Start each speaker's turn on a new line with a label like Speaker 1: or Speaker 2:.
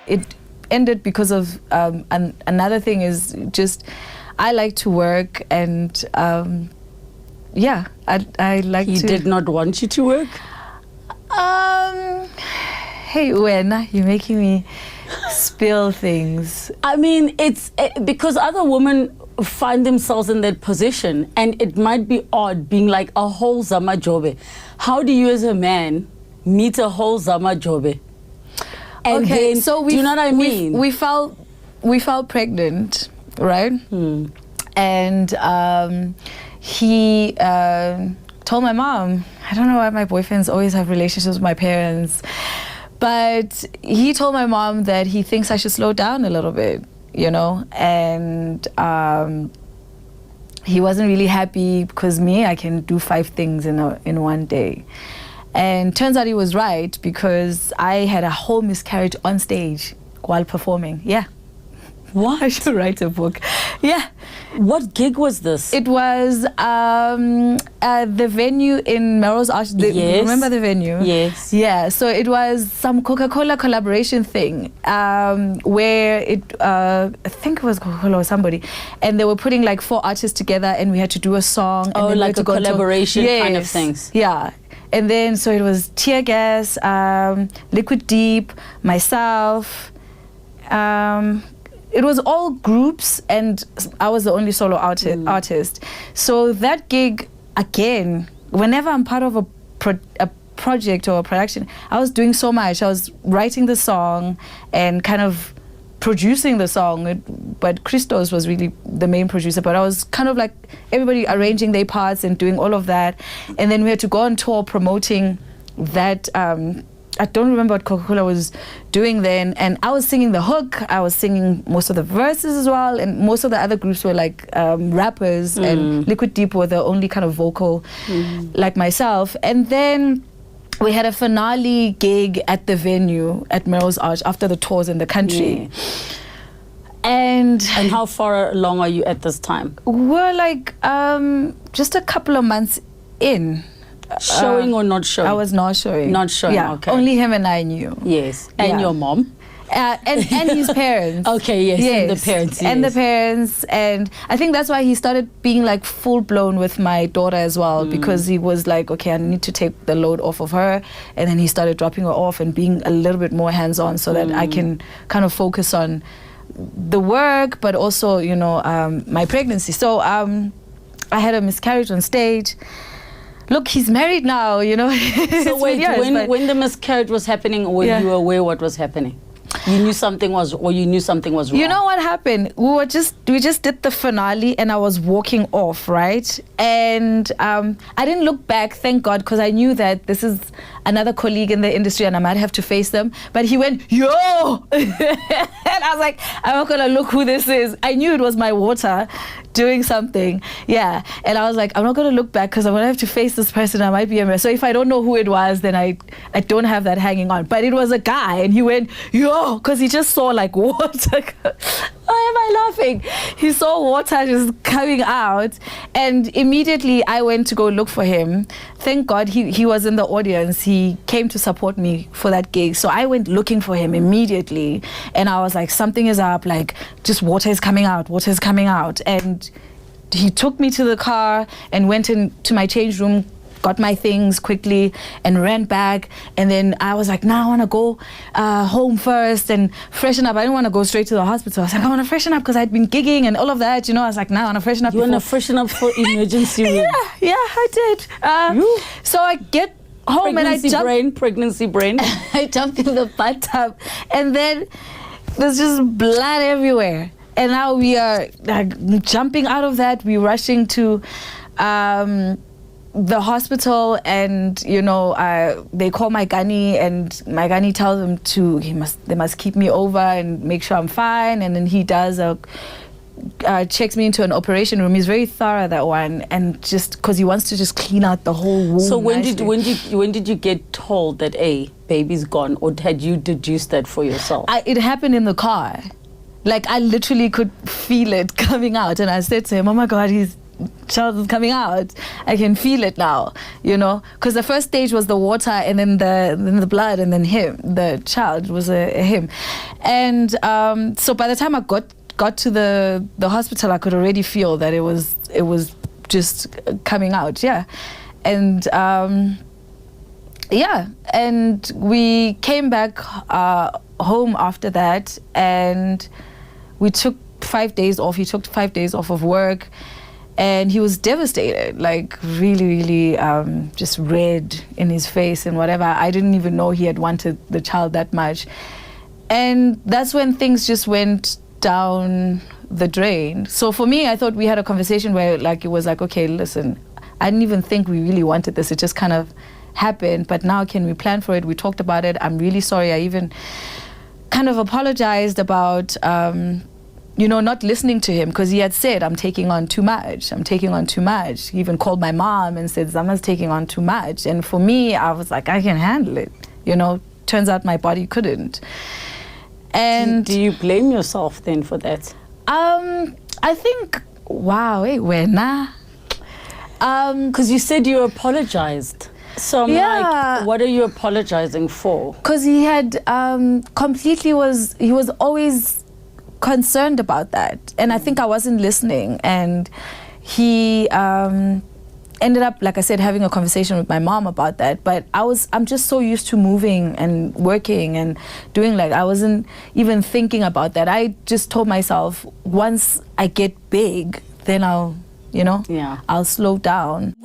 Speaker 1: it ended because of another thing is just I like to work, and I like
Speaker 2: He
Speaker 1: to.
Speaker 2: did not want you to work?
Speaker 1: Hey, Wena, you're making me spill things.
Speaker 2: I mean, it's because other women find themselves in that position, and it might be odd being like a whole ZamaJobe. How do you as a man meet a whole ZamaJobe? And
Speaker 1: Okay,
Speaker 2: then,
Speaker 1: so
Speaker 2: do you know what I mean?
Speaker 1: We felt pregnant, right? And he told my mom. I don't know why my boyfriends always have relationships with my parents, but he told my mom that he thinks I should slow down a little bit, you know, and he wasn't really happy because I can do 5 things in one day. And turns out he was right, because I had a whole miscarriage on stage while performing. Yeah.
Speaker 2: What?
Speaker 1: I should write a book. Yeah.
Speaker 2: What gig was this?
Speaker 1: It was the venue in Melrose Arch.
Speaker 2: Yes.
Speaker 1: Remember the venue?
Speaker 2: Yes.
Speaker 1: Yeah. So it was some Coca-Cola collaboration thing, where I think it was Coca-Cola or somebody, and they were putting like 4 artists together, and we had to do a song. And then
Speaker 2: like a collaboration kind of
Speaker 1: Yes.
Speaker 2: things.
Speaker 1: Yeah. And then, so it was Tear Gas, Liquid Deep, myself. It was all groups, and I was the only solo artist. So that gig, again, whenever I'm part of a project or a production, I was doing so much. I was writing the song and kind of producing the song, but Christos was really the main producer, but I was kind of like everybody arranging their parts and doing all of that. And then we had to go on tour promoting that. I don't remember what Coca-Cola was doing then, and I was singing the hook, I was singing most of the verses as well, and most of the other groups were like rappers, and Liquid Deep were the only kind of vocal like myself. And then we had a finale gig at the venue at Melrose Arch after the tours in the country. And
Speaker 2: how far along are you at this time?
Speaker 1: We're like just a couple of months in.
Speaker 2: Showing or not showing?
Speaker 1: I was not showing.
Speaker 2: Not showing,
Speaker 1: yeah,
Speaker 2: okay.
Speaker 1: Only him and I knew.
Speaker 2: Yes. And your mom?
Speaker 1: And his parents.
Speaker 2: Okay, yes. And the parents, yes.
Speaker 1: And the parents. And I think that's why he started being like full blown with my daughter as well, because he was like, okay, I need to take the load off of her. And then he started dropping her off and being a little bit more hands-on, so that I can kind of focus on the work, but also, you know, my pregnancy. So I had a miscarriage on stage. Look, he's married now, you know.
Speaker 2: So wait, when the miscarriage was happening, were you aware what was happening? You knew something was wrong?
Speaker 1: You know what happened? We just did the finale, and I was walking off, right? And I didn't look back, thank God, because I knew that this is another colleague in the industry and I might have to face them. But he went, yo! And I was like, I'm not gonna look who this is. I knew it was my water doing something. Yeah. And I was like, I'm not gonna look back because I'm gonna have to face this person. I might be a mess. So if I don't know who it was, then I don't have that hanging on. But it was a guy, and he went, yo, because he just saw like water. Why am I laughing? He saw water just coming out, and immediately I went to go look for him. Thank God he was in the audience. He came to support me for that gig. So I went looking for him immediately, and I was like, something is up, like just water is coming out. And he took me to the car and went into my change room, got my things quickly and ran back. And then I was like, I want to go home first and freshen up. I didn't want to go straight to the hospital. I was like, I want to freshen up because I'd been gigging and all of that, you know. I was like, I want to freshen up.
Speaker 2: You want to freshen up for emergency room?
Speaker 1: Yeah, I did. So I get home and I jump.
Speaker 2: Pregnancy brain.
Speaker 1: I jumped in the bathtub, and then there's just blood everywhere. And now we are jumping out of that. We're rushing to the hospital, and you know, they call my gani, and my gani tells them they must keep me over and make sure I'm fine. And then he does checks me into an operation room. He's very thorough, that one, and just because he wants to just clean out the whole womb.
Speaker 2: So when did you get told that baby's gone, or had you deduced that for yourself?
Speaker 1: It happened in the car. Like I literally could feel it coming out, and I said to him, "Oh my God, he's child is coming out. I can feel it now, you know, because the first stage was the water, and then the blood, and then him, the child was a him. And so by the time I got to the hospital, I could already feel that it was just coming out. And and we came back home after that, and we took 5 days off. He took 5 days off of work, and he was devastated, like really just red in his face and whatever. I didn't even know he had wanted the child that much. And that's when things just went down the drain. So for me, I thought we had a conversation where like it was like, okay, listen, I didn't even think we really wanted this. It just kind of happened, but now can we plan for it? We talked about it. I'm really sorry. I even kind of apologized about not listening to him, because he had said, I'm taking on too much. He even called my mom and said, Zama's taking on too much. And for me, I was like, I can handle it. Turns out my body couldn't. And
Speaker 2: do you blame yourself then for that?
Speaker 1: I think,
Speaker 2: because you said you apologized. So I'm like, what are you apologizing for?
Speaker 1: Because he had he was always concerned about that, and I think I wasn't listening, and he ended up, like I said, having a conversation with my mom about that. But I'm just so used to moving and working and doing, like, I wasn't even thinking about that. I just told myself, once I get big, then I'll slow down.